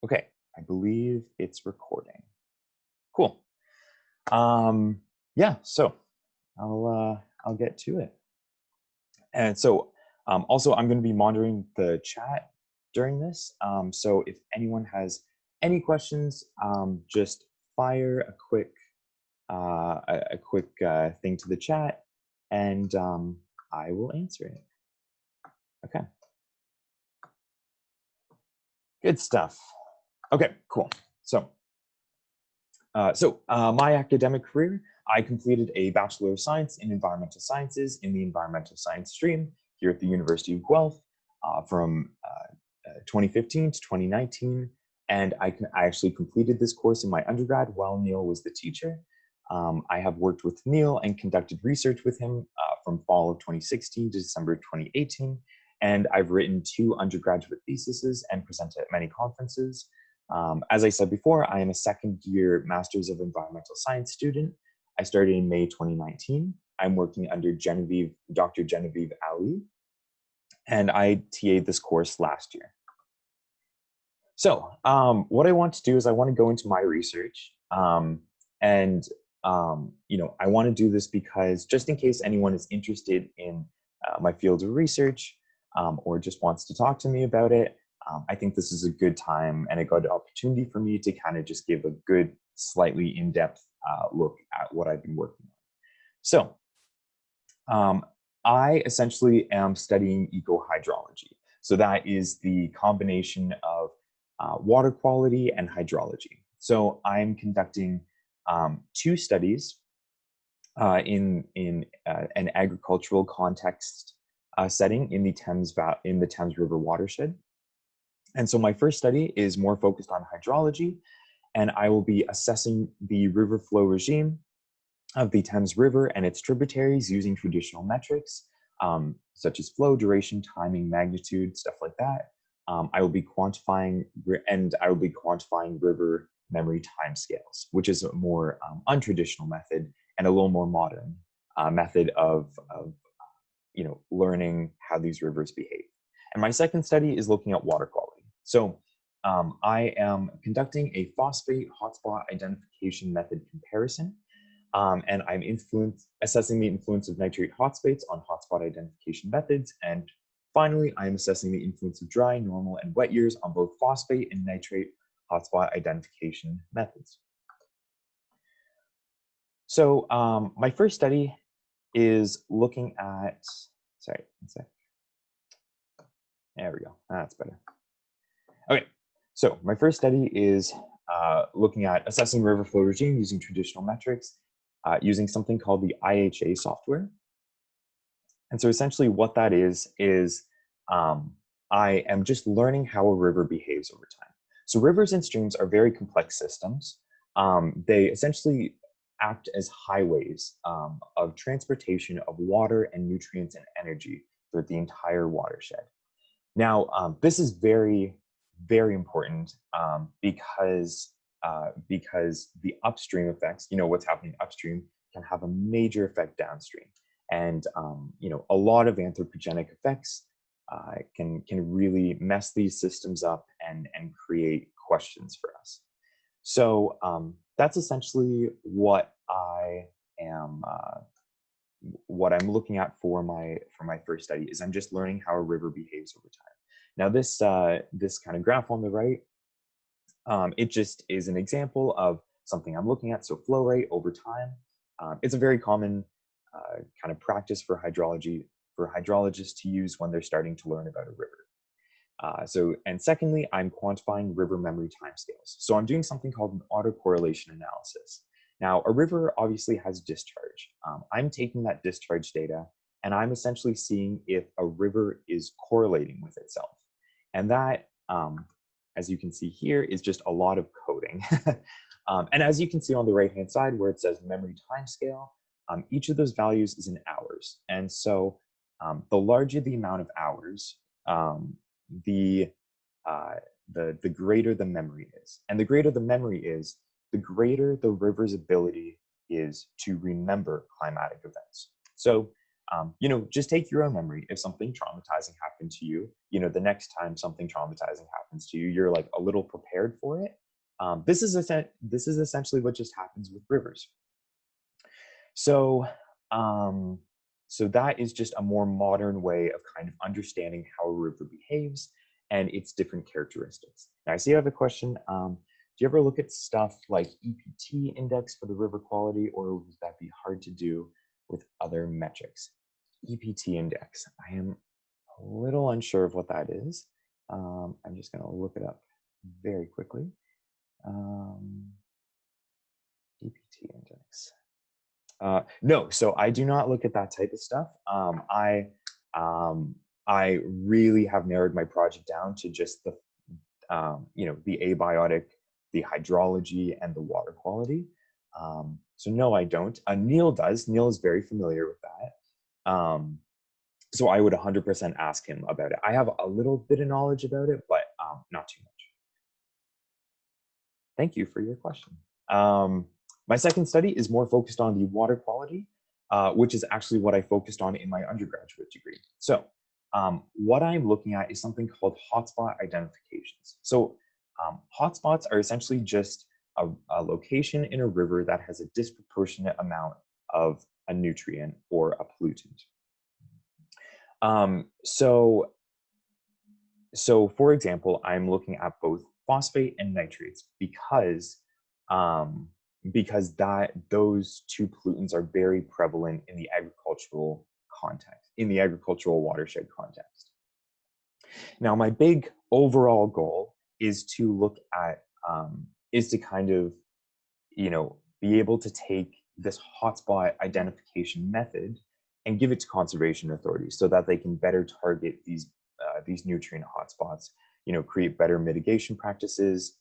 Okay, I believe it's recording. Cool. Yeah, so I'll get to it. And so also I'm going to be monitoring the chat during this. So if anyone has any questions, just fire a quick thing to the chat, and I will answer it. Okay, good stuff. Okay, cool. My academic career, I completed a Bachelor of Science in Environmental Sciences in the Environmental Science stream here at the University of Guelph from 2015 to 2019. And I actually completed this course in my undergrad while Neil was the teacher. I have worked with Neil and conducted research with him from fall of 2016 to December 2018. And I've written 2 undergraduate theses and presented at many conferences. As I said before, I am a second year Masters of Environmental Science student. I started in May 2019. I'm working under Dr. Genevieve Ali, and I TA'd this course last year. So what I want to do is I want to go into my research, and I want to do this because just in case anyone is interested in my field of research or just wants to talk to me about it, I think this is a good time and a good opportunity for me to kind of just give a good, slightly in-depth look at what I've been working on. So I essentially am studying ecohydrology. So that is the combination of water quality and hydrology. So I'm conducting 2 studies in an agricultural context setting in the Thames River watershed. And so my first study is more focused on hydrology, and I will be assessing the river flow regime of the Thames River and its tributaries using traditional metrics, such as flow, duration, timing, magnitude, stuff like that. I will be quantifying river memory timescales, which is a more untraditional method and a little more modern method of learning how these rivers behave. And my second study is looking at water quality. So I am conducting a phosphate hotspot identification method comparison, and I'm assessing the influence of nitrate hotspots on hotspot identification methods. And finally, I'm assessing the influence of dry, normal, and wet years on both phosphate and nitrate hotspot identification methods. So my first study is looking at, sorry, one sec. There we go, that's better. Okay, so my first study is looking at assessing river flow regime using traditional metrics, using something called the IHA software. And so essentially what that is I am just learning how a river behaves over time. So rivers and streams are very complex systems. They essentially act as highways of transportation of water and nutrients and energy throughout the entire watershed. Now, this is very, very important because the upstream effects, what's happening upstream, can have a major effect downstream. And a lot of anthropogenic effects can really mess these systems up and create questions for us. So that's essentially what I'm looking at for my first study. Is I'm just learning how a river behaves over time. Now this kind of graph on the right, it just is an example of something I'm looking at. So flow rate over time. It's a very common kind of practice for hydrologists to use when they're starting to learn about a river. And secondly, I'm quantifying river memory timescales. So I'm doing something called an autocorrelation analysis. Now, a river obviously has discharge. I'm taking that discharge data and I'm essentially seeing if a river is correlating with itself. And that, as you can see here, is just a lot of coding. And as you can see on the right-hand side where it says memory timescale, each of those values is in hours. And so the larger the amount of hours, the greater the memory is. And the greater the memory is, the greater the river's ability is to remember climatic events. So you know, just take your own memory. If something traumatizing happened to you, you know, the next time something traumatizing happens to you, you're like a little prepared for it. This is essentially what just happens with rivers. So, um, so that is just a more modern way of kind of understanding how a river behaves and its different characteristics. Now, I see you have a question. Do you ever look at stuff like EPT index for the river quality, or would that be hard to do with other metrics? EPT index, I am a little unsure of what that is. I'm just going to look it up very quickly. EPT index. No, so I do not look at that type of stuff. I really have narrowed my project down to just the, you know, the abiotic, the hydrology, and the water quality. So no, I don't. Neil does. Neil is very familiar with that. So I would 100% ask him about it. I have a little bit of knowledge about it, but not too much. Thank you for your question. My second study is more focused on the water quality, which is actually what I focused on in my undergraduate degree. So what I'm looking at is something called hotspot identifications. So hotspots are essentially just a location in a river that has a disproportionate amount of a nutrient or a pollutant. So for example, I'm looking at both phosphate and nitrates because those two pollutants are very prevalent in the agricultural context, in the agricultural watershed context. Now, my big overall goal is to look at, is to kind of, you know, be able to take this hotspot identification method and give it to conservation authorities so that they can better target these nutrient hotspots, you know, create better mitigation practices,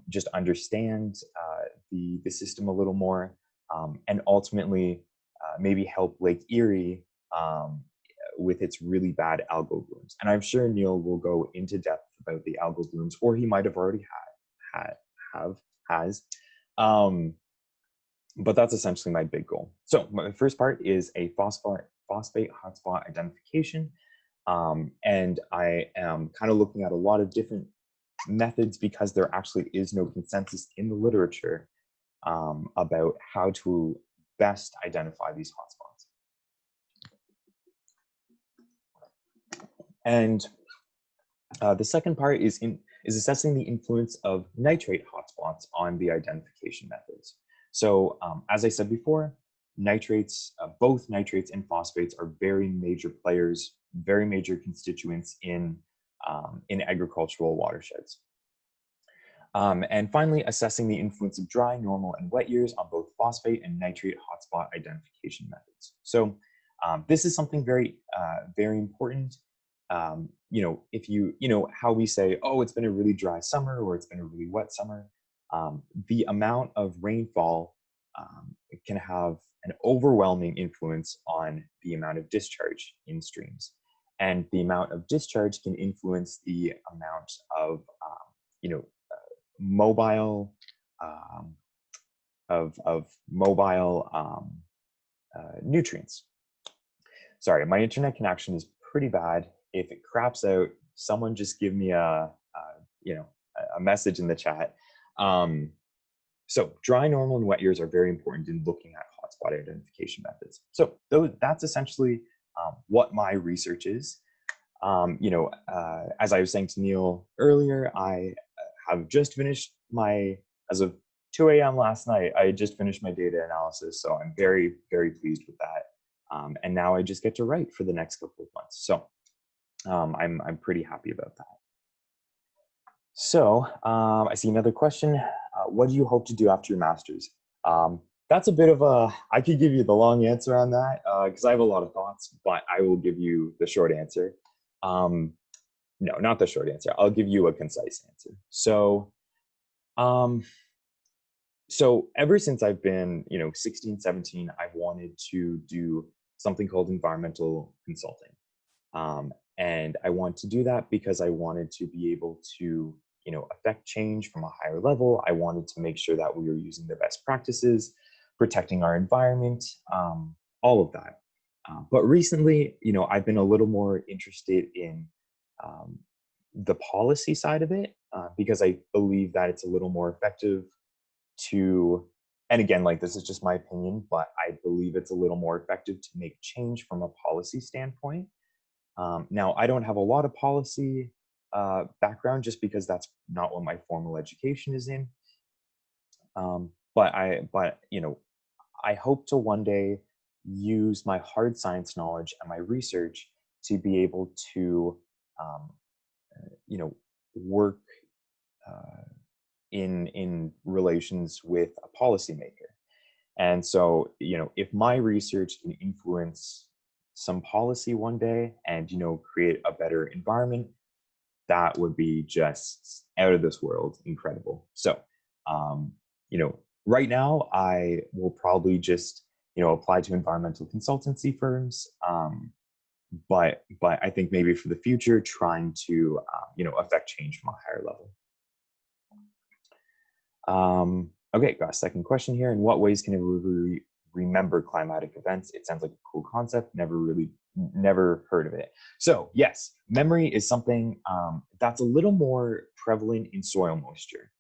just understand the system a little more, and ultimately maybe help Lake Erie with its really bad algal blooms. And I'm sure Neil will go into depth about the algal blooms, or he might have already has. But that's essentially my big goal. So my first part is a phosphate hotspot identification. And I am kind of looking at a lot of different methods because there actually is no consensus in the literature about how to best identify these hotspots. And the second part is assessing the influence of nitrate hotspots on the identification methods. So as I said before, nitrates, both nitrates and phosphates are very major players, very major constituents in agricultural watersheds. And finally, assessing the influence of dry, normal, and wet years on both phosphate and nitrate hotspot identification methods. So this is something very, very important. You know, if you know, how we say, oh, it's been a really dry summer or it's been a really wet summer, the amount of rainfall can have an overwhelming influence on the amount of discharge in streams. And the amount of discharge can influence the amount of, you know, mobile nutrients. Sorry, my internet connection is pretty bad. If it craps out, someone just give me a you know, a message in the chat. So dry, normal, and wet years are very important in looking at hotspot identification methods. So that's essentially what my research is. You know, as I was saying to Neil earlier, I have just finished as of 2 a.m. last night, I just finished my data analysis. So I'm very, very pleased with that. And now I just get to write for the next couple of months. So I'm pretty happy about that. So I see another question. What do you hope to do after your master's? That's a bit of I could give you the long answer on that because I have a lot of thoughts, but I will give you the short answer. No, not the short answer. I'll give you a concise answer. So, so ever since I've been, you know, 16, 17, I've wanted to do something called environmental consulting. And I want to do that because I wanted to be able to, you know, affect change from a higher level. I wanted to make sure that we were using the best practices, protecting our environment, all of that. But recently, I've been a little more interested in um, the policy side of it because I believe that it's a little more effective to, and again, like this is just my opinion, but I believe it's a little more effective to make change from a policy standpoint. Now, I don't have a lot of policy background just because that's not what my formal education is in. But I hope to one day use my hard science knowledge and my research to be able to, um, you know, work uh, in relations with a policymaker. And so, if my research can influence some policy one day and, create a better environment, that would be just out of this world incredible. So, um, you know, right now I will probably just, apply to environmental consultancy firms. But I think maybe for the future, trying to, affect change from a higher level. Okay, got a second question here. In what ways can we remember climatic events? It sounds like a cool concept. Never heard of it. So yes, memory is something that's a little more prevalent in soil moisture.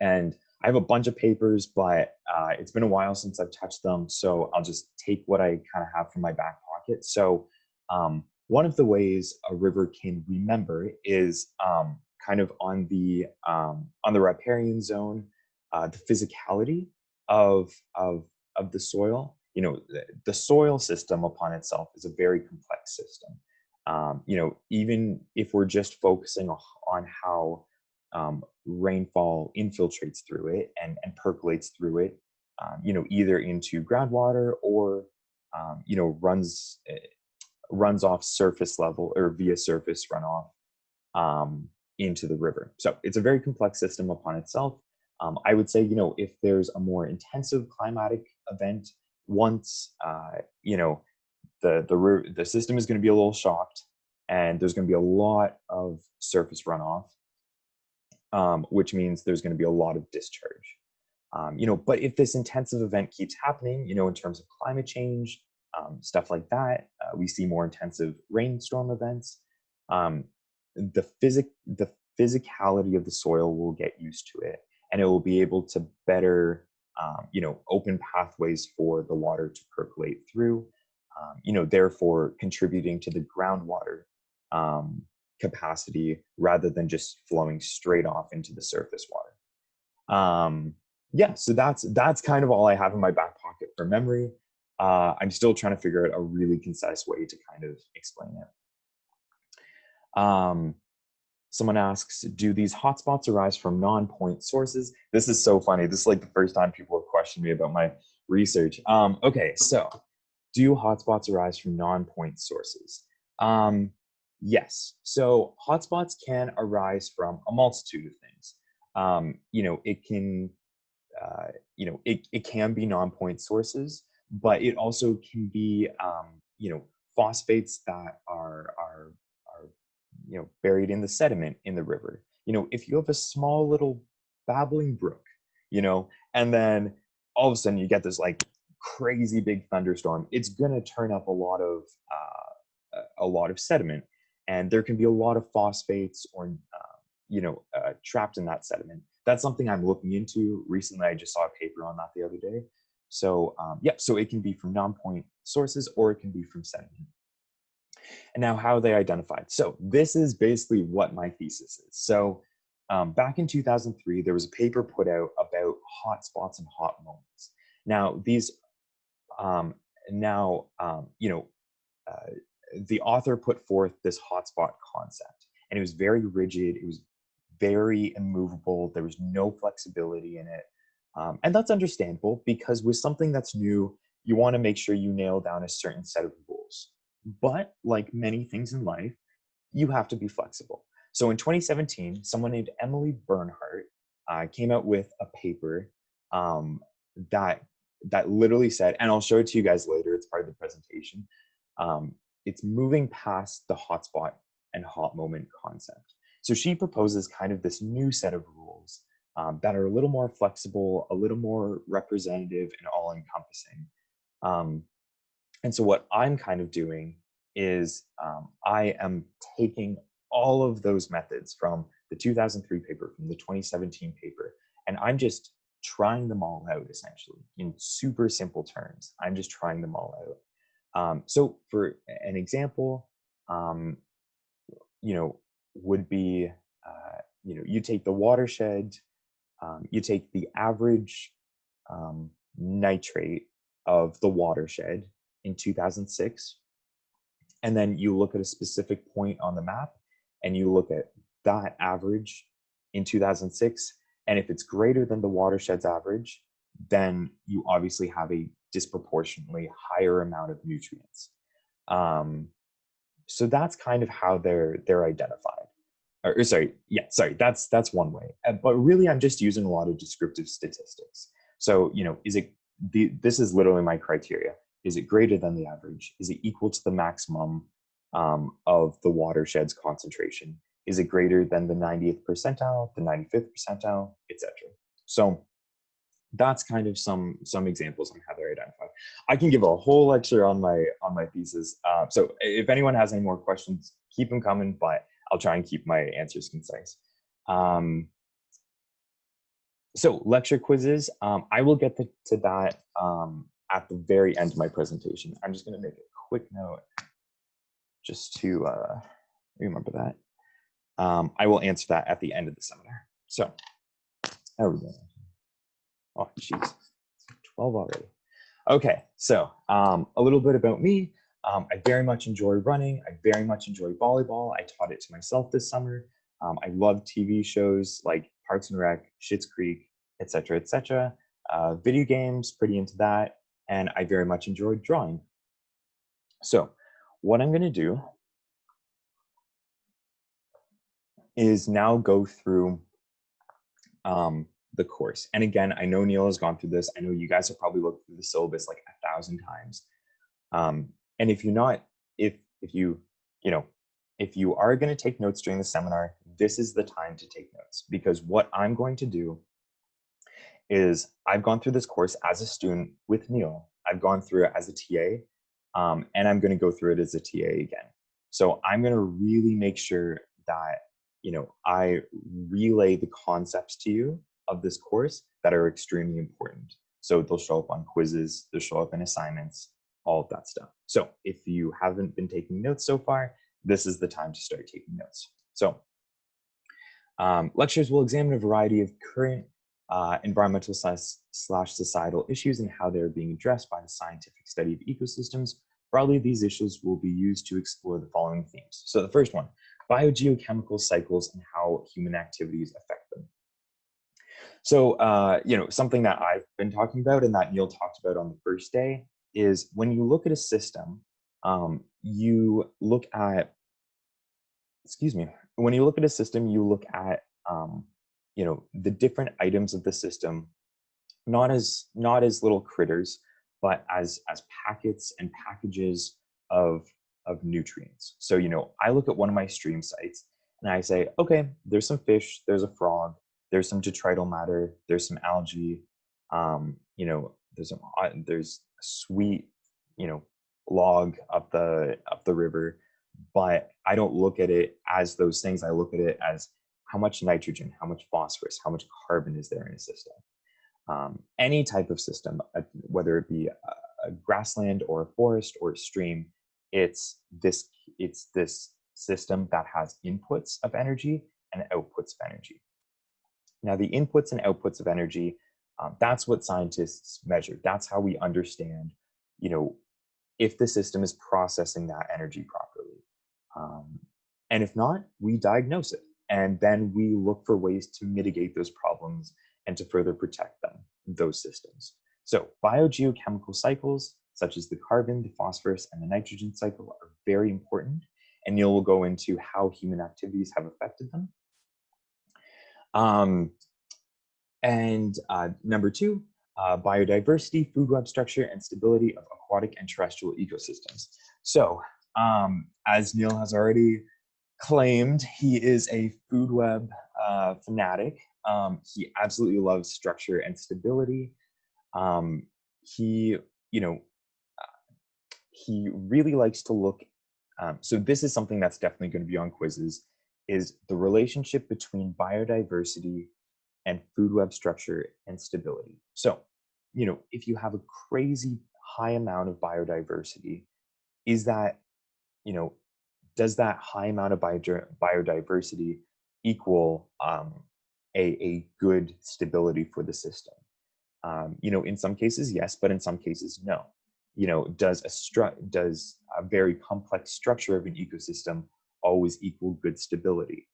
And I have a bunch of papers, but it's been a while since I've touched them. So I'll just take what I kind of have from my back pocket. So one of the ways a river can remember is kind of on the riparian zone, the physicality of the soil. The soil system upon itself is a very complex system. Even if we're just focusing on how rainfall infiltrates through it and percolates through it, either into groundwater or runs off surface level or via surface runoff into the river. So it's a very complex system upon itself. I would say, if there's a more intensive climatic event, once the system is going to be a little shocked, and there's going to be a lot of surface runoff, which means there's going to be a lot of discharge. But if this intensive event keeps happening, in terms of climate change, stuff like that, we see more intensive rainstorm events. The physicality of the soil will get used to it, and it will be able to better, open pathways for the water to percolate through. Therefore contributing to the groundwater capacity rather than just flowing straight off into the surface water. Yeah, so that's kind of all I have in my back pocket for memory. I'm still trying to figure out a really concise way to kind of explain it. Someone asks, do these hotspots arise from non-point sources? This is so funny. This is like the first time people have questioned me about my research. Okay, so do hotspots arise from non-point sources? Yes. So hotspots can arise from a multitude of things. It can, it can be non-point sources, but it also can be, phosphates that are buried in the sediment in the river. If you have a small little babbling brook, and then all of a sudden you get this like crazy big thunderstorm, it's gonna turn up a lot of sediment, and there can be a lot of phosphates or trapped in that sediment. That's something I'm looking into. Recently, I just saw a paper on that the other day. So so it can be from non-point sources or it can be from sediment. And now how are they identified? So this is basically what my thesis is. So back in 2003, there was a paper put out about hot spots and hot moments. Now these, the author put forth this hotspot concept, and it was very rigid. It was very immovable. There was no flexibility in it. And that's understandable because with something that's new, you want to make sure you nail down a certain set of rules. But like many things in life, you have to be flexible. So in 2017, someone named Emily Bernhardt came out with a paper that literally said, and I'll show it to you guys later, it's part of the presentation. It's moving past the hotspot and hot moment concept. So she proposes kind of this new set of rules that are a little more flexible, a little more representative, and all encompassing. And so what I'm kind of doing is I am taking all of those methods from the 2003 paper, from the 2017 paper, and I'm just trying them all out essentially in super simple terms. I'm just trying them all out. So for an example, um, would be, you take the watershed, you take the average nitrate of the watershed in 2006, and then you look at a specific point on the map and you look at that average in 2006. And if it's greater than the watershed's average, then you obviously have a disproportionately higher amount of nutrients. So that's kind of how they're identified. That's one way. But really, I'm just using a lot of descriptive statistics. So, this is literally my criteria. Is it greater than the average? Is it equal to the maximum of the watershed's concentration? Is it greater than the 90th percentile, the 95th percentile, etc.? So that's kind of some examples on how they're identified. I can give a whole lecture on my thesis. So if anyone has any more questions, keep them coming, but I'll try and keep my answers concise. So lecture quizzes, I will get to that at the very end of my presentation. I'm just going to make a quick note just to remember that. I will answer that at the end of the seminar. So there we go. Oh, jeez, 12 already. Okay, so a little bit about me. I very much enjoy running. I very much enjoy volleyball. I taught it to myself this summer. I love TV shows like Parks and Rec, Schitt's Creek, etc., etc. Video games, pretty into that. And I very much enjoyed drawing. So what I'm going to do is now go through the course. And again, I know Neil has gone through this. I know you guys have probably looked through the syllabus like 1,000 times. And if you're not, if you are going to take notes during the seminar, this is the time to take notes, because what I'm going to do is I've gone through this course as a student with Neil. I've gone through it as a TA, and I'm going to go through it as a TA again. So I'm going to really make sure that, I relay the concepts to you of this course that are extremely important. So they'll show up on quizzes, they'll show up in assignments, all of that stuff. So if you haven't been taking notes so far, this is the time to start taking notes. So lectures will examine a variety of current environmental / societal issues and how they're being addressed by the scientific study of ecosystems. Broadly, these issues will be used to explore the following themes. So the first one, biogeochemical cycles and how human activities affect them. So, something that I've been talking about and that Neil talked about on the first day is when you look at a system, you look at, when you look at a system, you look at, the different items of the system, not as little critters, but as packets and packages of nutrients. So, I look at one of my stream sites and I say, okay, there's some fish, there's a frog, there's some detrital matter, there's some algae, there's a sweet, log up the river, but I don't look at it as those things. I look at it as how much nitrogen, how much phosphorus, how much carbon is there in a system. Any type of system, whether it be a grassland or a forest or a stream, it's this system that has inputs of energy and outputs of energy. Now, the inputs and outputs of energy, that's what scientists measure. That's how we understand, if the system is processing that energy properly. And if not, we diagnose it. And then we look for ways to mitigate those problems and to further protect them, those systems. So biogeochemical cycles, such as the carbon, the phosphorus, and the nitrogen cycle, are very important. And Neil will go into how human activities have affected them. Number two, biodiversity, food web structure, and stability of aquatic and terrestrial ecosystems. So as Neil has already claimed, he is a food web fanatic. He absolutely loves structure and stability. he really likes to look, so this is something that's definitely going to be on quizzes, is the relationship between biodiversity and food web structure and stability. So, if you have a crazy high amount of biodiversity, is that, you know, does that high amount of biodiversity equal a good stability for the system? In some cases, yes, but in some cases, no. Does a very complex structure of an ecosystem always equal good stability?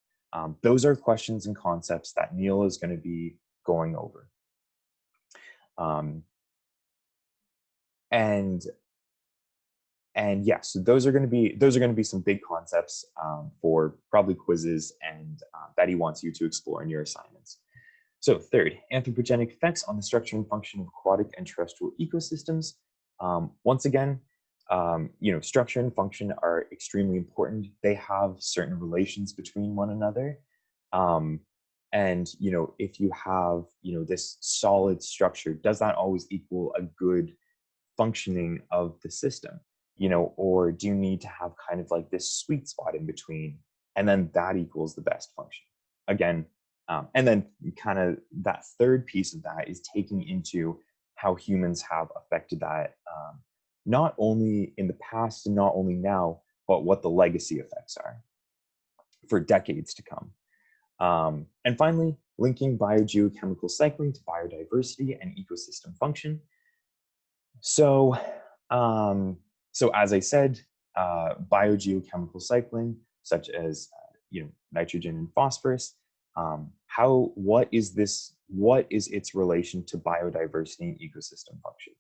Those are questions and concepts that Neil is going to be going over. And yeah, so those are going to be some big concepts for probably quizzes and that he wants you to explore in your assignments. So third, anthropogenic effects on the structure and function of aquatic and terrestrial ecosystems. Once again, structure and function are extremely important. They have certain relations between one another. And if you have this solid structure, does that always equal a good functioning of the system? Or do you need to have kind of like this sweet spot in between, and then that equals the best function? Again, and then kind of that third piece of that is taking into how humans have affected that, not only in the past and not only now, but what the legacy effects are for decades to come. And finally, linking biogeochemical cycling to biodiversity and ecosystem function. So as I said, biogeochemical cycling, such as nitrogen and phosphorus, what is its relation to biodiversity and ecosystem function?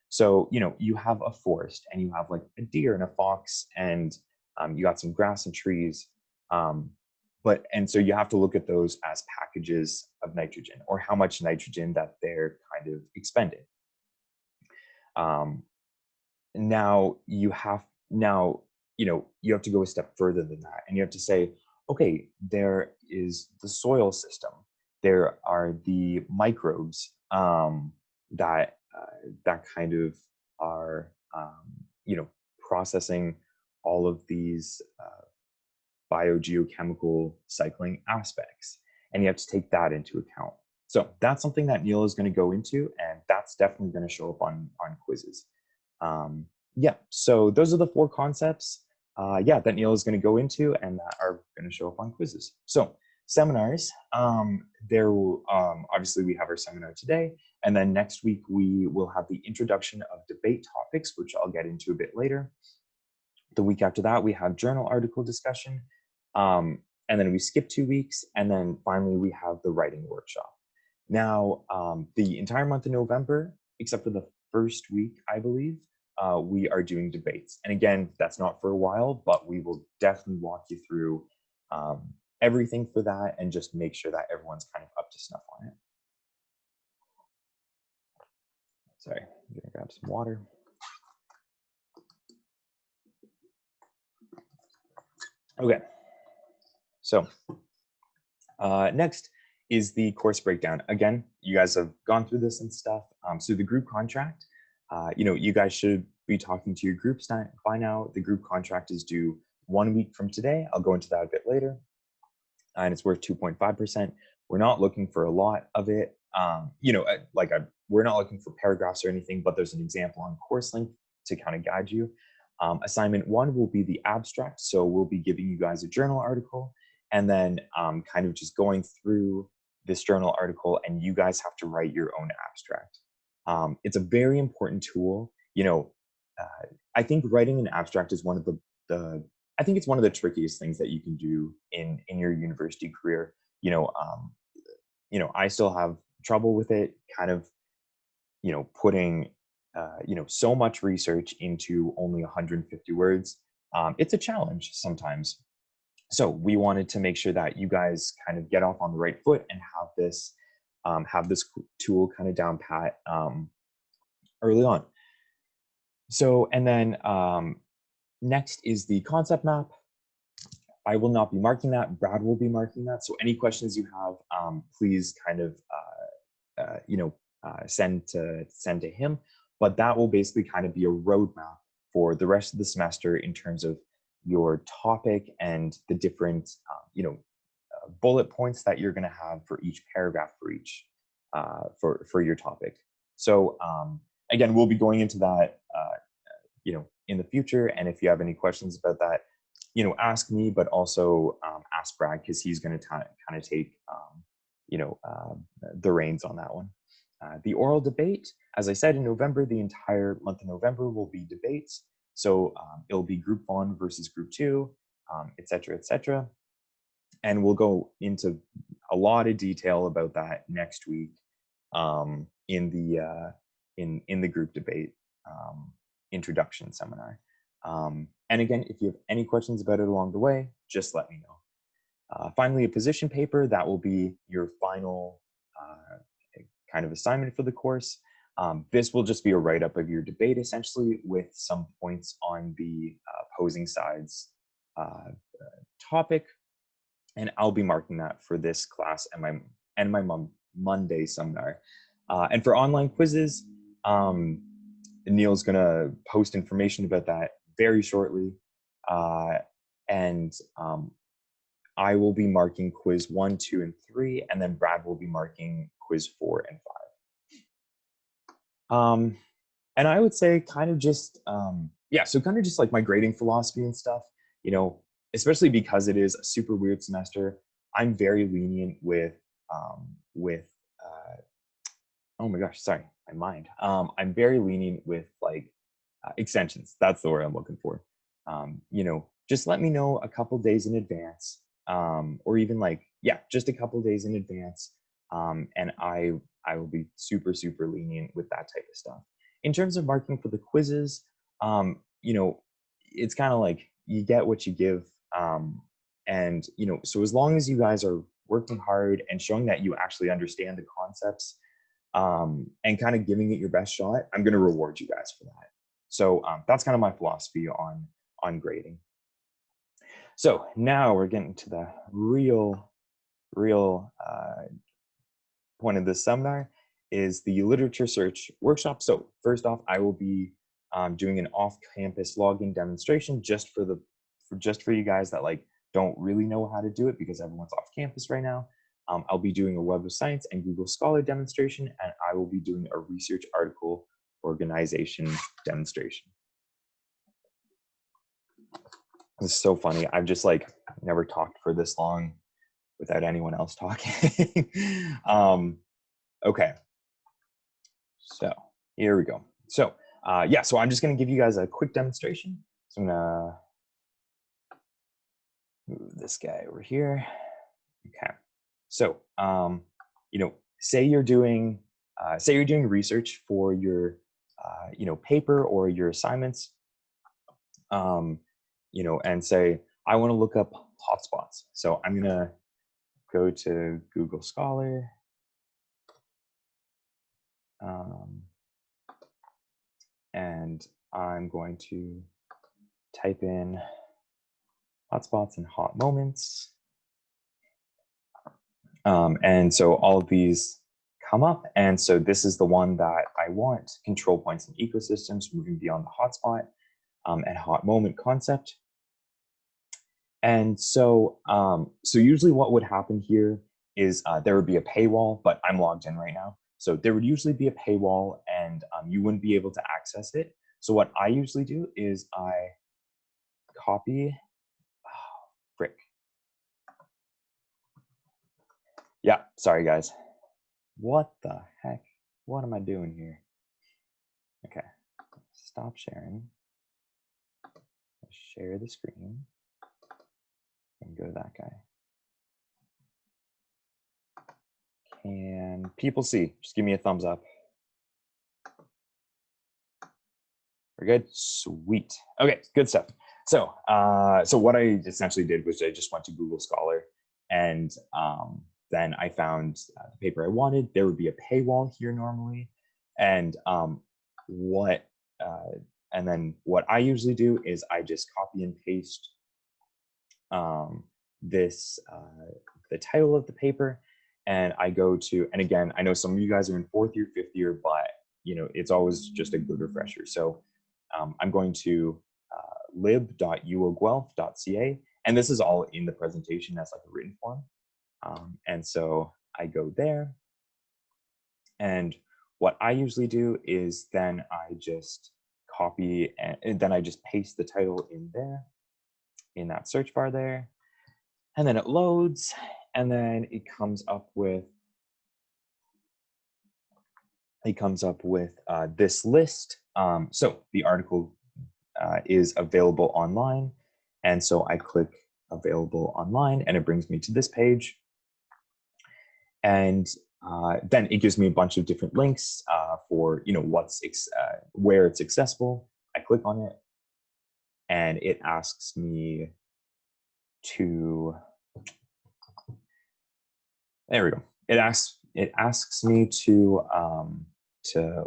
So you have a forest and you have like a deer and a fox, and you got some grass and trees, and so you have to look at those as packages of nitrogen, or how much nitrogen that they're kind of expending. Now you have to go a step further than that, and you have to say, okay, there is the soil system, there are the microbes that kind of are processing all of these biogeochemical cycling aspects, and you have to take that into account. So that's something that Neil is going to go into, and that's definitely going to show up on quizzes. Yeah, so those are the 4 concepts that Neil is going to go into and that are going to show up on quizzes. So seminars, there will obviously we have our seminar today, and then next week we will have the introduction of debate topics, which I'll get into a bit later. The week after that we have journal article discussion, and then we skip 2 weeks, and then finally we have the writing workshop. Now the entire month of November, except for the first week, I believe, we are doing debates. And again, that's not for a while, but we will definitely walk you through everything for that and just make sure that everyone's kind of up to snuff on it. Sorry, I'm gonna grab some water. Okay, so next is the course breakdown. Again, you guys have gone through this and stuff. So the group contract, you guys should be talking to your groups by now. The group contract is due 1 week from today. I'll go into that a bit later. And it's worth 2.5%. We're not looking for a lot of it. We're not looking for paragraphs or anything, but there's an example on CourseLink to kind of guide you. Assignment 1 will be the abstract. So we'll be giving you guys a journal article, and then kind of just going through this journal article, and you guys have to write your own abstract. It's a very important tool. I think writing an abstract is one of I think it's one of the trickiest things that you can do in your university career. I still have trouble with it, kind of, putting, so much research into only 150 words. It's a challenge sometimes. So we wanted to make sure that you guys kind of get off on the right foot and have this tool kind of down pat early on. So, and then next is the concept map. I will not be marking that. Brad will be marking that. So any questions you have, please kind of, send to him. But that will basically kind of be a roadmap for the rest of the semester in terms of your topic and the different, bullet points that you're going to have for each paragraph for each for your topic. So again, we'll be going into that in the future, and if you have any questions about that, ask me, but also ask Brad, because he's going to kind of take the reins on that one. The oral debate, as I said, in November, the entire month of November will be debates. So it'll be group 1 versus group 2, et cetera, et cetera. And we'll go into a lot of detail about that next week in the group debate introduction seminar. And again, if you have any questions about it along the way, just let me know. Finally, a position paper, that will be your final kind of assignment for the course. This will just be a write-up of your debate, essentially, with some points on the opposing side's topic. And I'll be marking that for this class and my Monday seminar. And for online quizzes, Neil's gonna post information about that very shortly. And I will be marking quiz 1, 2, and 3, and then Brad will be marking quiz 4 and 5. And I would say kind of just, so kind of just like my grading philosophy and stuff, especially because it is a super weird semester, I'm very lenient with oh my gosh, sorry, my mind. I'm very lenient with like extensions. That's the word I'm looking for. Just let me know a couple days in advance, or even just a couple days in advance, and I will be super, super lenient with that type of stuff. In terms of marking for the quizzes, it's kind of like you get what you give. And, so as long as you guys are working hard and showing that you actually understand the concepts and kind of giving it your best shot, I'm going to reward you guys for that. So that's kind of my philosophy on grading. So now we're getting to the real point of this seminar, is the literature search workshop. So first off, I will be doing an off-campus login demonstration just for you guys that don't really know how to do it, because everyone's off campus right now. I'll be doing a Web of Science and Google Scholar demonstration, and I will be doing a research article organization demonstration. This is so funny. I've just never talked for this long without anyone else talking. Okay, so here we go. So so I'm just gonna give you guys a quick demonstration. So I'm gonna move this guy over here. Okay, so say you're doing research for your paper or your assignments, and say I want to look up hotspots. So I'm gonna go to Google Scholar, and I'm going to type in hotspots and hot moments. And so all of these come up. And so this is the one that I want: control points and ecosystems, moving beyond the hotspot and hot moment concept. And so, so usually what would happen here is there would be a paywall, but I'm logged in right now. So there would usually be a paywall, and you wouldn't be able to access it. So what I usually do is I copy, frick. Yeah, sorry guys. What the heck? What am I doing here? Okay, stop sharing. Share the screen and go to that guy. Can people see? Just give me a thumbs up. We're good? Sweet. Okay, good stuff. So, so what I essentially did was I just went to Google Scholar, and then I found the paper I wanted. There would be a paywall here normally, and then what I usually do is I just copy and paste the title of the paper, and I go to, and again, I know some of you guys are in 4th year, 5th year, but it's always just a good refresher. So I'm going to lib.uoguelph.ca, and this is all in the presentation as like a written form. And so I go there, and what I usually do is then I just copy and then I just paste the title in there, in that search bar there, and then it loads, and then it comes up with this list. So the article is available online, and so I click available online, and it brings me to this page. And then it gives me a bunch of different links for where it's accessible. I click on it, and it asks me to. There we go. It asks me to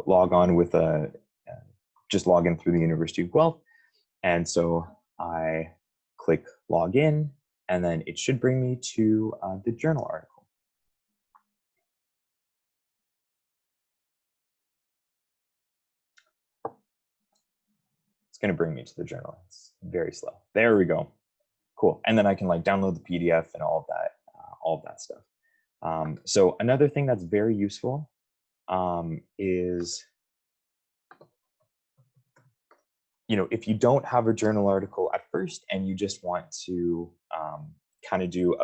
log on with just log in through the University of Guelph, and so I click log in, and then it should bring me to the journal article. It's going to bring me to the journal. It's very slow. There we go. Cool. And then I can like download the PDF and all of that stuff. So another thing that's very useful is, if you don't have a journal article at first and you just want to kind of do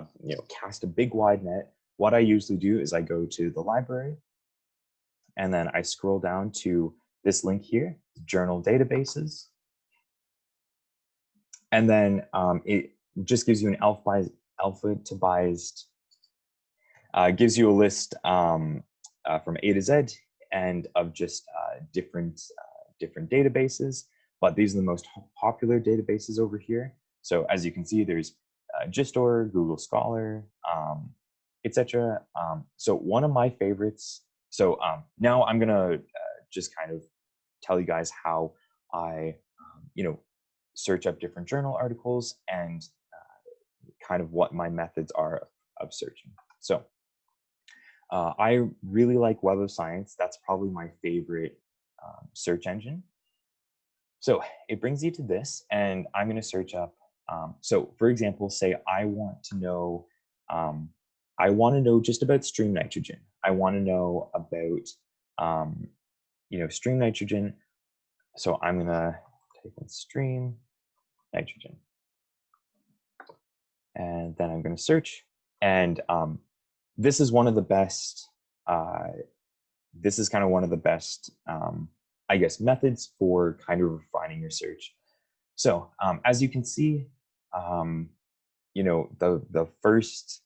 cast a big wide net, what I usually do is I go to the library, and then I scroll down to this link here, journal databases. And then it just gives you an alphabetized, gives you a list from A to Z and of just different databases. But these are the most popular databases over here. So as you can see, there's GIST.org, Google Scholar, etc. So one of my favorites. So now I'm gonna just kind of tell you guys how I, search up different journal articles and kind of what my methods are of searching. So I really like Web of Science. That's probably my favorite search engine. So it brings you to this, and I'm going to search up. So for example, say I want to know just about stream nitrogen. I want to know about stream nitrogen. So I'm going to type in stream nitrogen, and then I'm going to search. And this is one of the best. This is kind of one of the best, I guess, methods for kind of refining your search. So as you can see, the first,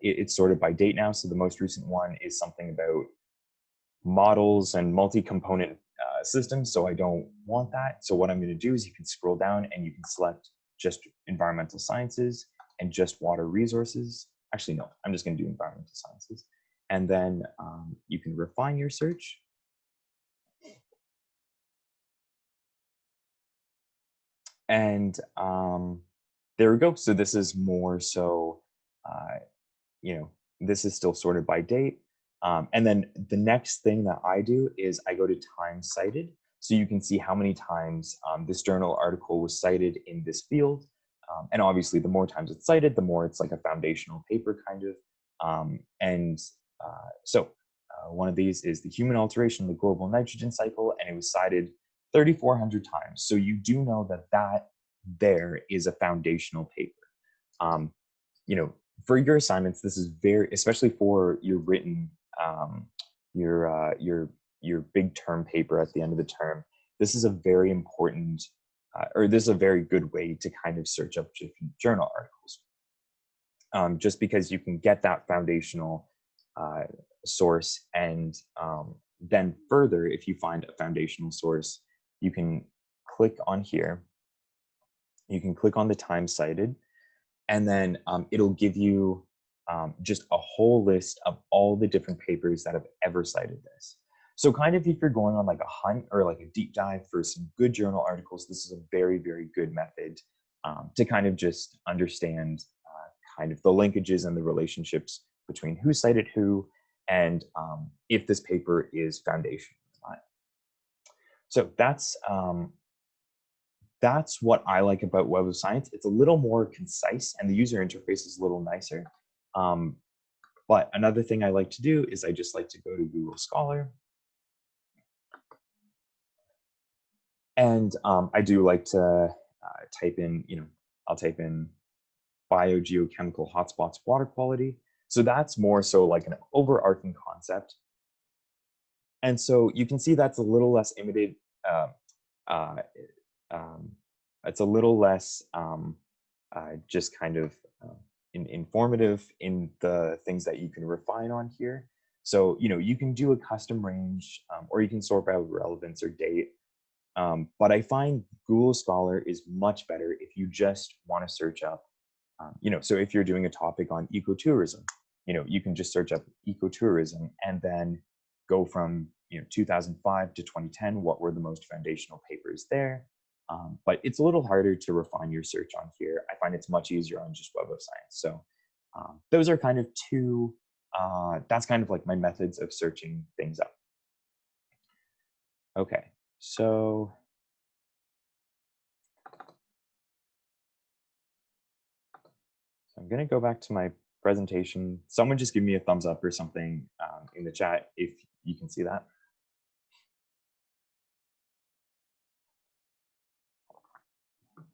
it's sorted by date now. So the most recent one is something about models and multi-component systems. So I don't want that. So what I'm going to do is you can scroll down and you can select just environmental sciences and just water resources. Actually, no, I'm just going to do environmental sciences. And then you can refine your search. And there we go. So this is more so, this is still sorted by date. And then the next thing that I do is I go to time cited. So you can see how many times this journal article was cited in this field. And obviously, the more times it's cited, the more it's like a foundational paper kind of. So one of these is the human alteration of the global nitrogen cycle, and it was cited 3,400 times. So you do know that there is a foundational paper. For your assignments, this is very, especially for your written, your big term paper at the end of the term. This is a very important, or this is a very good way to kind of search up different journal articles. Just because you can get that foundational source, and then further, if you find a foundational source, you can click on here. You can click on the time cited, and then it'll give you just a whole list of all the different papers that have ever cited this. So kind of if you're going on like a hunt or like a deep dive for some good journal articles, this is a very, very good method to kind of just understand kind of the linkages and the relationships between who cited who, and if this paper is foundational or not. So that's that's what I like about Web of Science. It's a little more concise and the user interface is a little nicer. But another thing I like to do is I just like to go to Google Scholar. And I do like to type in, I'll type in biogeochemical hotspots water quality. So that's more so like an overarching concept. And so you can see that's a little less imitated. It's a little less just kind of informative in the things that you can refine on here. So, you can do a custom range or you can sort by relevance or date. But I find Google Scholar is much better if you just want to search up, so if you're doing a topic on ecotourism, you can just search up ecotourism and then go from 2005 to 2010, what were the most foundational papers there. But it's a little harder to refine your search on here. I find it's much easier on just Web of Science. So those are kind of two, that's kind of like my methods of searching things up. Okay, so I'm going to go back to my presentation. Someone just give me a thumbs up or something in the chat if you can see that.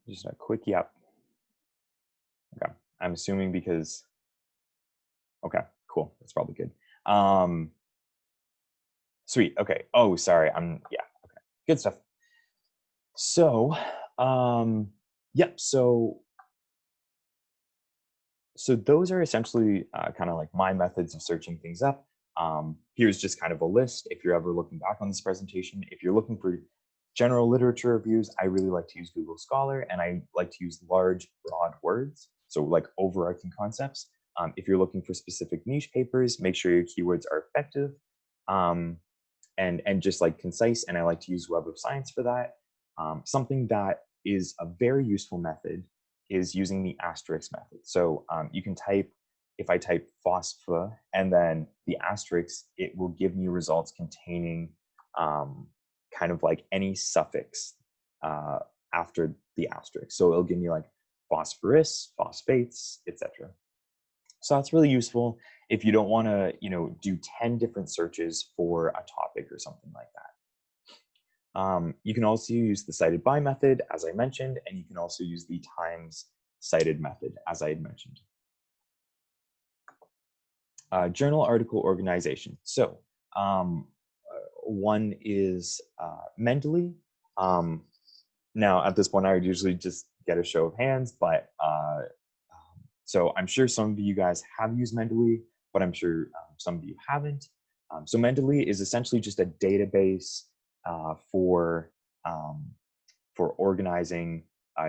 Just a quick yep. Okay, I'm assuming because, okay, cool, that's probably good. Sweet, okay, oh, sorry, yeah, okay, good stuff. So, yep, so those are essentially kind of like my methods of searching things up. Here's just kind of a list. If you're ever looking back on this presentation, if you're looking for general literature reviews, I really like to use Google Scholar, and I like to use large, broad words, so like overarching concepts. If you're looking for specific niche papers, make sure your keywords are effective and just like concise, and I like to use Web of Science for that. Something that is a very useful method is using the asterisk method. So you can type, if I type phospha and then the asterisk, it will give me results containing kind of like any suffix after the asterisk. So it'll give me like phosphorus, phosphates, etc. So that's really useful if you don't want to, do 10 different searches for a topic or something like that. You can also use the cited by method, as I mentioned, and you can also use the times cited method, as I had mentioned. Journal article organization. So one is Mendeley. Now, at this point, I would usually just get a show of hands, but so I'm sure some of you guys have used Mendeley, but I'm sure some of you haven't. So Mendeley is essentially just a database for organizing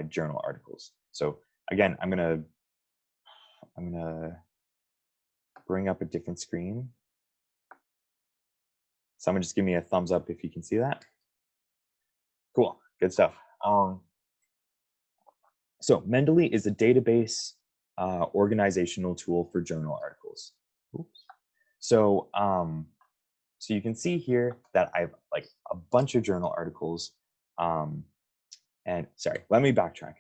journal articles. So again, I'm gonna bring up a different screen. Someone just give me a thumbs up if you can see that. Cool, good stuff. So Mendeley is a database organizational tool for journal articles. Oops. So, so you can see here that I have like a bunch of journal articles. And sorry, let me backtrack.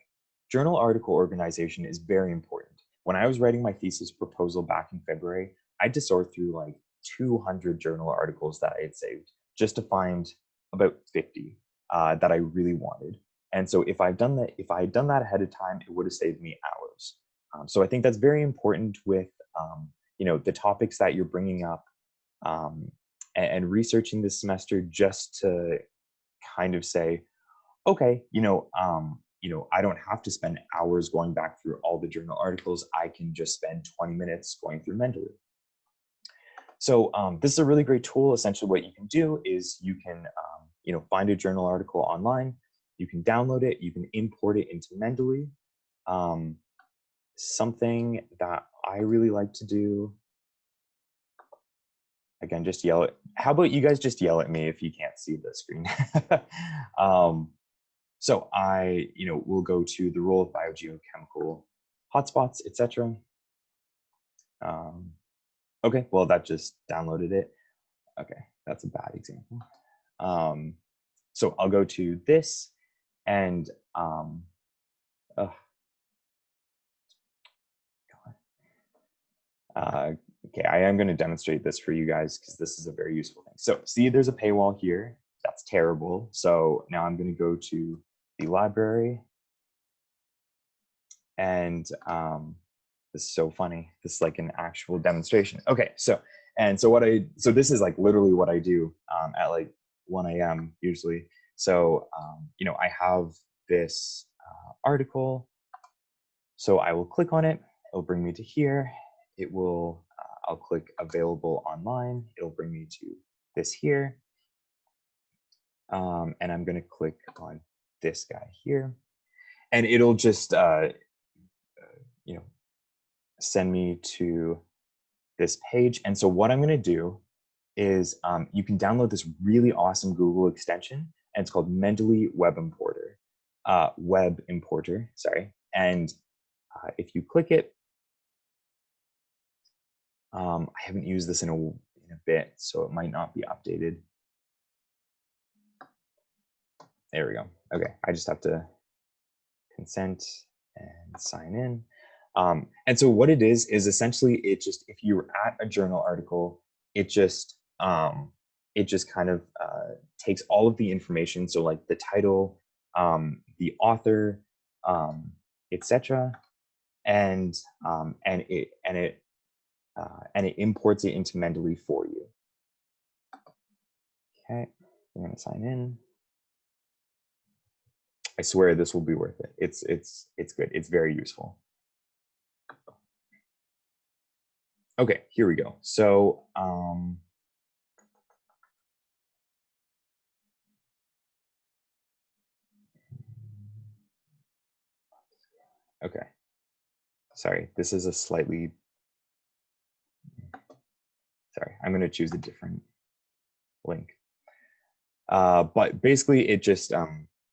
Journal article organization is very important. When I was writing my thesis proposal back in February, I had to sort through like 200 journal articles that I had saved just to find about 50 that I really wanted. And so if I had done that ahead of time, it would have saved me hours. So I think that's very important with the topics that you're bringing up and researching this semester, just to kind of say, okay, I don't have to spend hours going back through all the journal articles. I can just spend 20 minutes going through Mendeley. So this is a really great tool. Essentially what you can do is you can, find a journal article online, you can download it, you can import it into Mendeley. Something that I really like to do, again, just yell it. How about you guys just yell at me if you can't see the screen? So I, will go to the role of biogeochemical hotspots, etc. Okay, well, that just downloaded it. Okay, that's a bad example. So I'll go to this, And okay, I am going to demonstrate this for you guys because this is a very useful thing. So see, there's a paywall here. That's terrible. So now I'm going to go to the library. And this is so funny. This is like an actual demonstration. Okay, so this is like literally what I do at like 1 a.m. usually. So you know, I have this article. So I will click on it. It'll bring me to here. It will. I'll click available online. It'll bring me to this here. And I'm going to click on this guy here, and it'll just you know, send me to this page. And so what I'm going to do is you can download this really awesome Google extension, and it's called Mendeley Web Importer. Sorry. And if you click it, I haven't used this in a bit, so it might not be updated. There we go. Okay, I just have to consent and sign in. And so what it is essentially, it just, if you're at a journal article, it just kind of takes all of the information. So like the title, the author, etc., and it imports it into Mendeley for you. Okay, we're gonna sign in. I swear this will be worth it. It's good. It's very useful. Okay, here we go. So okay. Sorry, this is a slightly, sorry, I'm going to choose a different link. But basically it just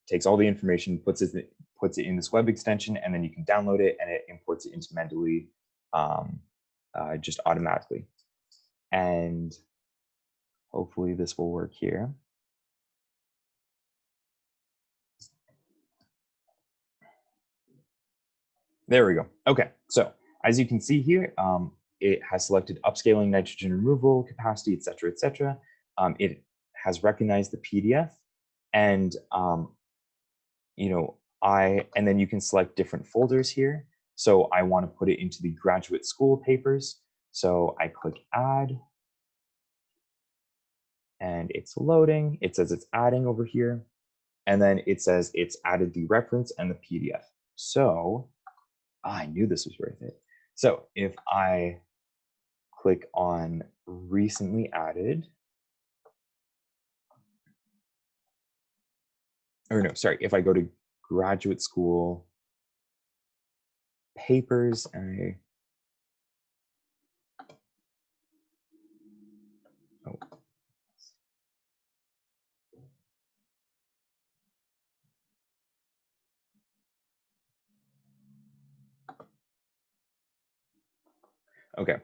takes all the information, puts it in this web extension, and then you can download it, and it imports it into Mendeley just automatically. And hopefully this will work here. There we go. Okay, so as you can see here, it has selected upscaling nitrogen removal capacity, et cetera, et cetera. It has recognized the PDF, and you know, and then you can select different folders here. So I want to put it into the graduate school papers. So I click add, and it's loading. It says it's adding over here, and then it says it's added the reference and the PDF. So I knew this was worth it. So if I click on recently added, or no, sorry, if I go to graduate school papers, and okay,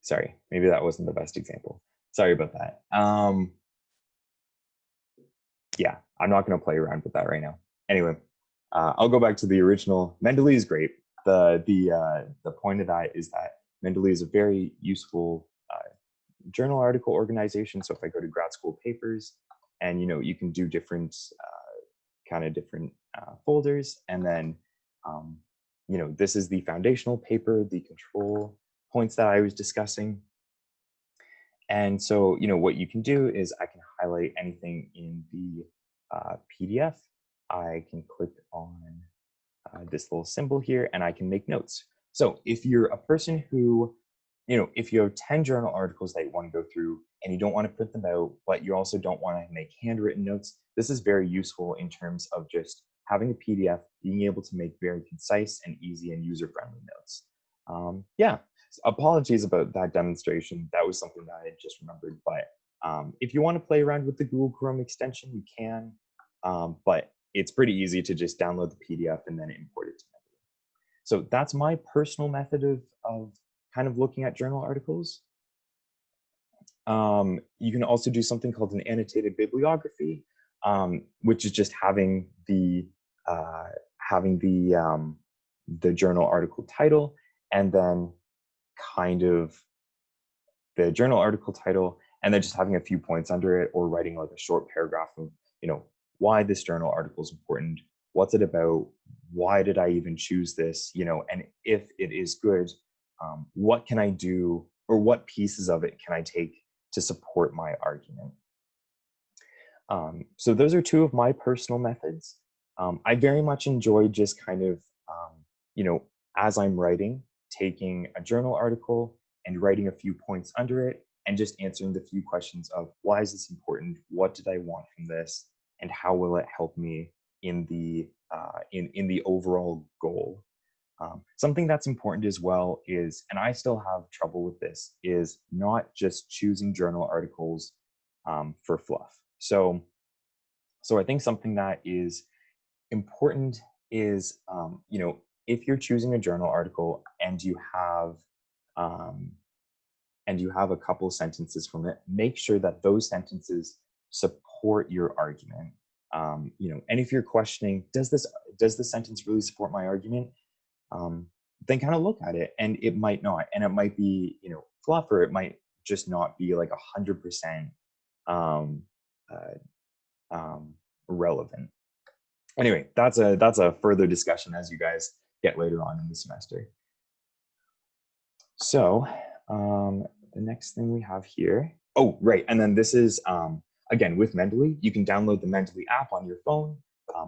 sorry, maybe that wasn't the best example. Sorry about that. Yeah, I'm not going to play around with that right now. Anyway, I'll go back to the original. Mendeley is great. The point of that is that Mendeley is a very useful journal article organization. So if I go to grad school papers, and you know, you can do different different folders, and then you know, this is the foundational paper, the control points that I was discussing. And so, you know, what you can do is I can highlight anything in the PDF. I can click on this little symbol here, and I can make notes. So if you're a person who, you know, if you have 10 journal articles that you want to go through and you don't want to print them out, but you also don't want to make handwritten notes, this is very useful in terms of just having a PDF, being able to make very concise and easy and user-friendly notes. Yeah, apologies about that demonstration. That was something that I had just remembered, but if you want to play around with the Google Chrome extension, you can, but it's pretty easy to just download the PDF and then import it to Mendeley. So that's my personal method of kind of looking at journal articles. You can also do something called an annotated bibliography. which is just having the journal article title, and then kind of the journal article title, and then just having a few points under it, or writing like a short paragraph of, why this journal article is important, what's it about, why did I even choose this, and if it is good, what can I do, or what pieces of it can I take to support my argument. So those are two of my personal methods. I very much enjoy just kind of, as I'm writing, taking a journal article and writing a few points under it, and just answering the few questions of, why is this important? What did I want from this? And how will it help me in the overall goal? Something that's important as well is, and I still have trouble with this, is not just choosing journal articles for fluff. So I think something that is important is, if you're choosing a journal article and you have a couple sentences from it, make sure that those sentences support your argument. And if you're questioning, does the sentence really support my argument? Then kind of look at it, and it might not, and it might be, fluff, or it might just not be like 100% relevant. Anyway, that's a further discussion as you guys get later on in the semester. So the next thing we have here, oh, right, and then this is, again, with Mendeley, you can download the Mendeley app on your phone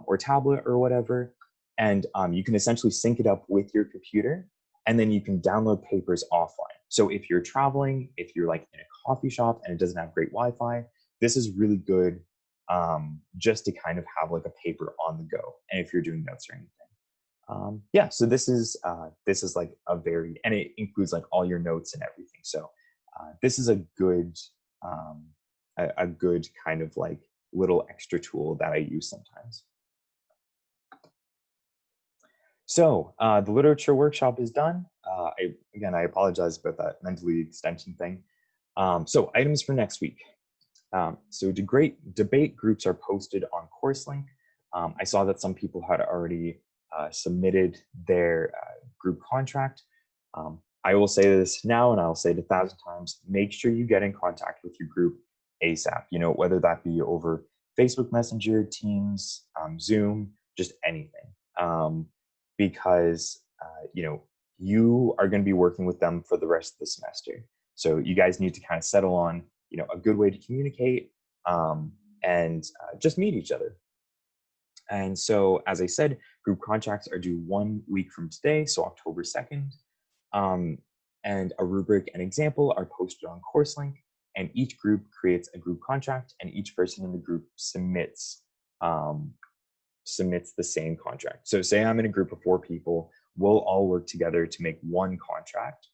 or tablet or whatever, and you can essentially sync it up with your computer, and then you can download papers offline. So if you're traveling, if you're like in a coffee shop and it doesn't have great Wi-Fi, this is really good just to kind of have like a paper on the go, and if you're doing notes or anything. Yeah, so this is like a very, and it includes like all your notes and everything. So this is a good kind of like little extra tool that I use sometimes. So the literature workshop is done. I apologize about that Mendeley extension thing. So items for next week. So debate groups are posted on CourseLink. I saw that some people had already submitted their group contract. I will say this now, and I'll say it 1,000 times, make sure you get in contact with your group ASAP, whether that be over Facebook Messenger, Teams, Zoom, just anything. Because, you are going to be working with them for the rest of the semester. So you guys need to kind of settle on, a good way to communicate and just meet each other. And so, as I said, group contracts are due 1 week from today, so October 2nd. And a rubric and example are posted on CourseLink, and each group creates a group contract, and each person in the group submits the same contract. So say I'm in a group of 4 people, we'll all work together to make one contract,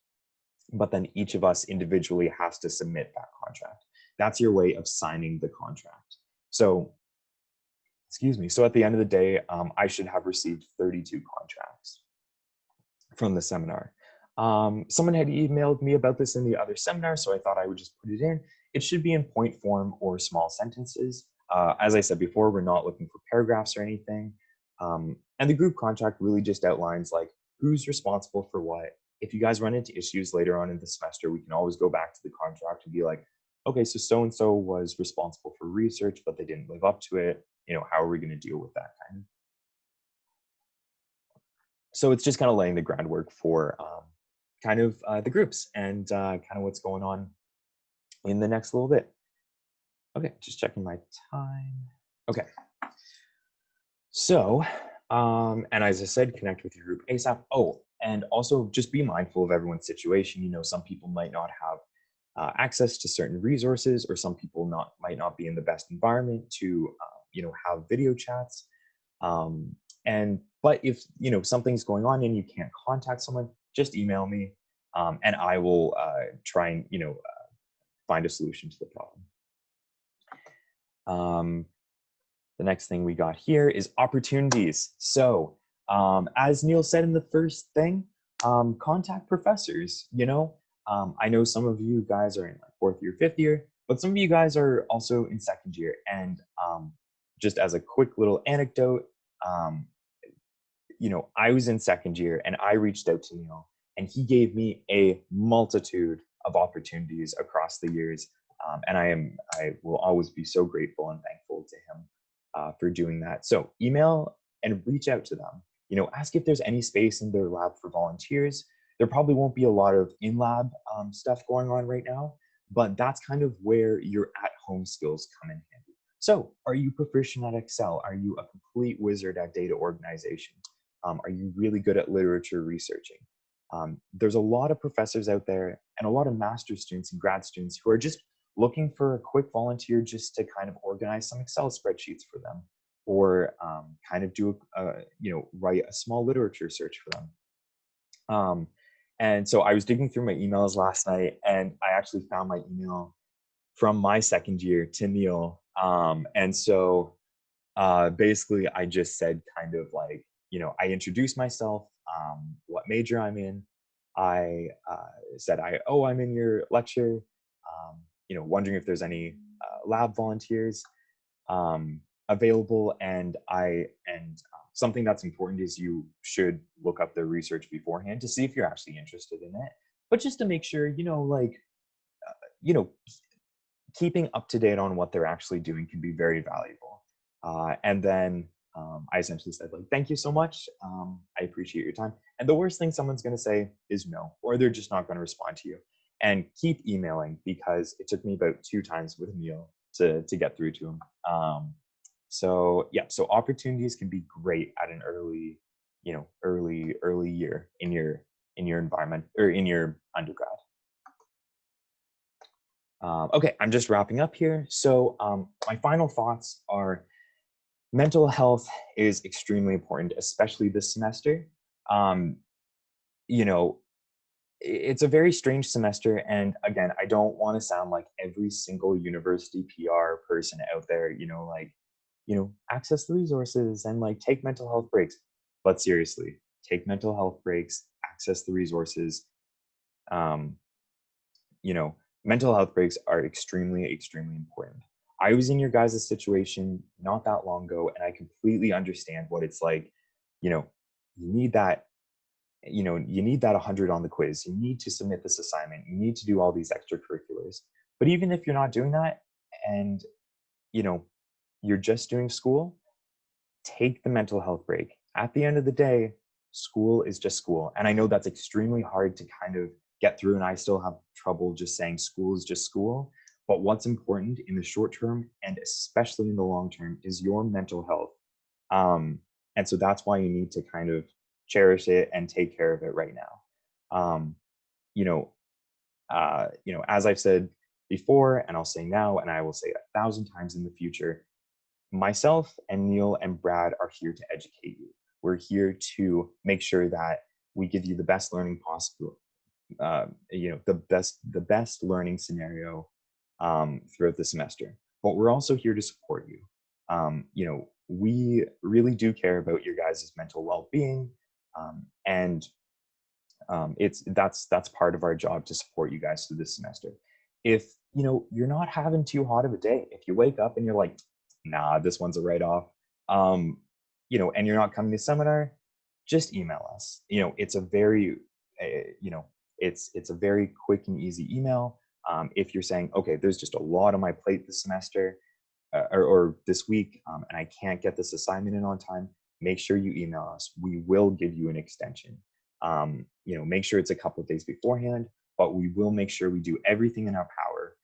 but then each of us individually has to submit that contract. That's your way of signing the contract. So, so at the end of the day, I should have received 32 contracts from the seminar. Someone had emailed me about this in the other seminar, so I thought I would just put it in. It should be in point form or small sentences. As I said before, we're not looking for paragraphs or anything. And the group contract really just outlines like who's responsible for what. If you guys run into issues later on in the semester, we can always go back to the contract and be like, okay, so so-and-so was responsible for research, but they didn't live up to it. How are we going to deal with that kind of? So it's just kind of laying the groundwork for kind of the groups and kind of what's going on in the next little bit. Okay, just checking my time. Okay. So, and as I said, connect with your group ASAP. Oh, and also just be mindful of everyone's situation. Some people might not have access to certain resources, or some people might not be in the best environment to, have video chats. But if, something's going on and you can't contact someone, just email me and I will try and, find a solution to the problem. The next thing we got here is opportunities. So as Neil said in the first thing, contact professors. I know some of you guys are in like 4th year, 5th year, but some of you guys are also in 2nd year. And just as a quick little anecdote, um, I was in second year and I reached out to Neil and he gave me a multitude of opportunities across the years. And I will always be so grateful and thankful to him for doing that. So email and reach out to them. Ask if there's any space in their lab for volunteers. There probably won't be a lot of in-lab stuff going on right now, but that's kind of where your at-home skills come in handy. So are you proficient at Excel? Are you a complete wizard at data organization? Are you really good at literature researching? There's a lot of professors out there and a lot of master's students and grad students who are just looking for a quick volunteer just to kind of organize some Excel spreadsheets for them, or kind of do write a small literature search for them. And so I was digging through my emails last night and I actually found my email from my second year to Neil. And so basically I just said kind of like, I introduced myself, what major I'm in. I said, I'm in your lecture, wondering if there's any lab volunteers available. And something that's important is you should look up the research beforehand to see if you're actually interested in it, but just to make sure, keeping up to date on what they're actually doing can be very valuable. And then I essentially said, like, thank you so much. I appreciate your time. And the worst thing someone's going to say is no, or they're just not going to respond to you. And keep emailing, because it took me about 2 times with Neil to get through to him. So opportunities can be great at an early year in your environment or in your undergrad. Okay, I'm just wrapping up here. So my final thoughts are mental health is extremely important, especially this semester. It's a very strange semester. And again, I don't want to sound like every single university PR person out there, access the resources and like take mental health breaks. But seriously, take mental health breaks, access the resources. Mental health breaks are extremely, extremely important. I was in your guys' situation not that long ago, and I completely understand what it's like. You need that, you need that 100 on the quiz. You need to submit this assignment. You need to do all these extracurriculars. But even if you're not doing that and, you're just doing school, take the mental health break. At the end of the day, school is just school. And I know that's extremely hard to kind of get through, and I still have trouble just saying school is just school. But what's important in the short term and especially in the long term is your mental health. And so that's why you need to kind of cherish it and take care of it right now. As I've said before, and I'll say now, and I will say 1,000 times in the future, myself and Neil and Brad are here to educate you. We're here to make sure that we give you the best learning possible, the best learning scenario throughout the semester. But we're also here to support you. We really do care about your guys' mental well-being, and that's part of our job to support you guys through this semester. If you're not having too hot of a day, if you wake up and you're like, nah, this one's a write-off, and you're not coming to seminar, just email us. It's a very it's a very quick and easy email. If you're saying, okay, there's just a lot on my plate this semester or this week, and I can't get this assignment in on time, make sure you email us. We will give you an extension. Make sure it's a couple of days beforehand, but we will make sure we do everything in our power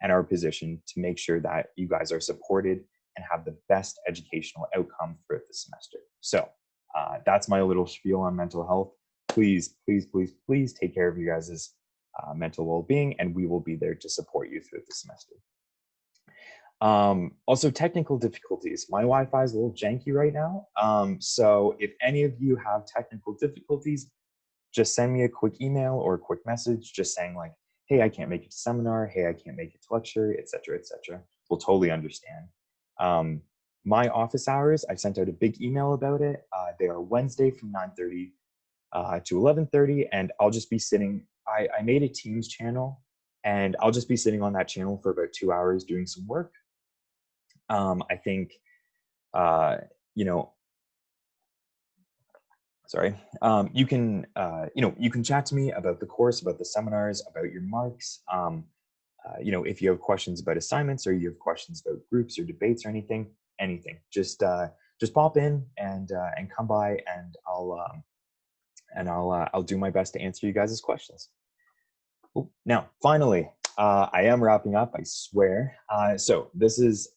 and our position to make sure that you guys are supported and have the best educational outcome throughout the semester. So that's my little spiel on mental health. Please, please, please, please take care of you guys' mental well-being, and we will be there to support you throughout the semester. Also, technical difficulties. My Wi-Fi is a little janky right now. So if any of you have technical difficulties, just send me a quick email or a quick message just saying like, hey, I can't make it to seminar. Hey, I can't make it to lecture, etc., etc. We'll totally understand. My office hours, I sent out a big email about it. They are Wednesday from 9:30 to 11:30, and I'll just be sitting, I made a Teams channel, and I'll just be sitting on that channel for about 2 hours doing some work. I think you know, sorry, you can, you know, you can chat to me about the course, about the seminars, about your marks. You know, if you have questions about assignments or you have questions about groups or debates or anything, just pop in and come by, and I'll do my best to answer you guys' questions. Oh, now, finally, I am wrapping up, I swear. So this is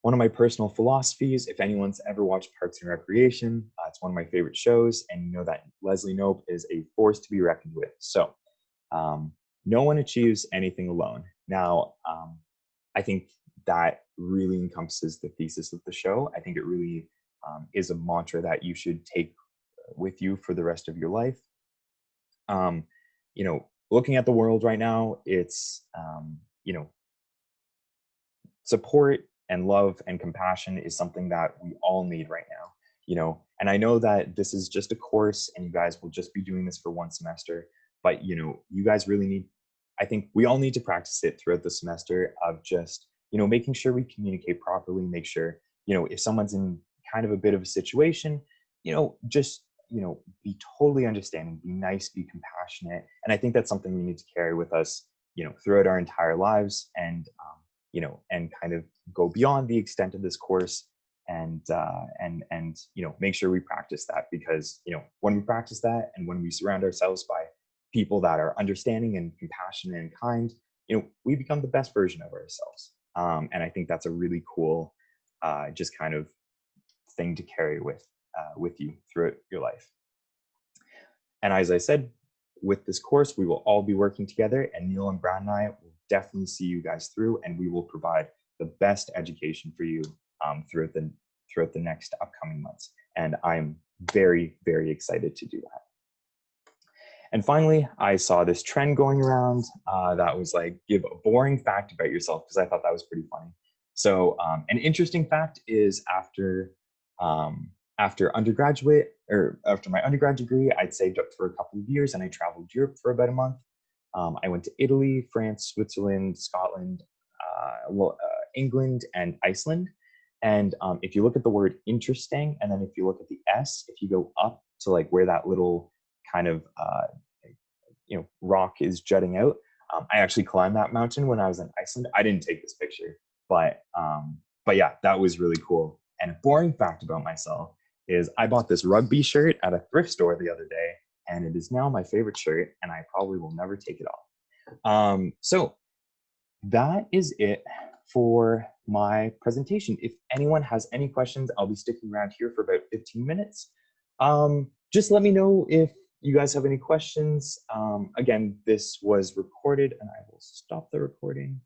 one of my personal philosophies. If anyone's ever watched Parks and Recreation, it's one of my favorite shows, and you know that Leslie Knope is a force to be reckoned with. So no one achieves anything alone. Now, I think that really encompasses the thesis of the show. I think it really is a mantra that you should take with you for the rest of your life. You know, looking at the world right now, it's, you know, support and love and compassion is something that we all need right now, you know. And I know that this is just a course and you guys will just be doing this for one semester, but you know, you guys really need, I think we all need to practice it throughout the semester of just, you know, making sure we communicate properly, make sure, you know, if someone's in kind of a bit of a situation, you know, just, you know, be totally understanding, be nice, be compassionate. And I think that's something we need to carry with us, you know, throughout our entire lives, and you know, and kind of go beyond the extent of this course, and you know, make sure we practice that, because you know, when we practice that and when we surround ourselves by people that are understanding and compassionate and kind, you know, we become the best version of ourselves. And I think that's a really cool, just kind of thing to carry with you throughout your life. And as I said, with this course, we will all be working together, and Neil and Brad and I will definitely see you guys through, and we will provide the best education for you throughout the next upcoming months. And I'm very, very excited to do that. And finally, I saw this trend going around that was like, give a boring fact about yourself, because I thought that was pretty funny. So an interesting fact is after undergraduate, or after my undergrad degree, I'd saved up for a couple of years and I traveled Europe for about a month. I went to Italy, France, Switzerland, Scotland, England, and Iceland. And if you look at the word interesting, and then if you look at the S, if you go up to like where that little kind of you know, rock is jutting out, I actually climbed that mountain when I was in Iceland. I didn't take this picture, but yeah, that was really cool. And a boring fact about myself is I bought this rugby shirt at a thrift store the other day, and it is now my favorite shirt, and I probably will never take it off. So that is it for my presentation. If anyone has any questions, I'll be sticking around here for about 15 minutes. Just let me know if you guys have any questions. Again, this was recorded, and I will stop the recording.